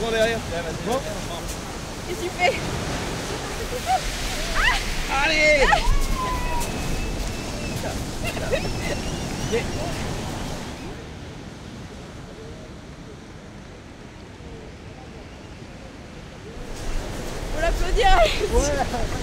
en derrière. Bon. Qu'est-ce que tu fais? Allez. Faut l'applaudir. Ouais.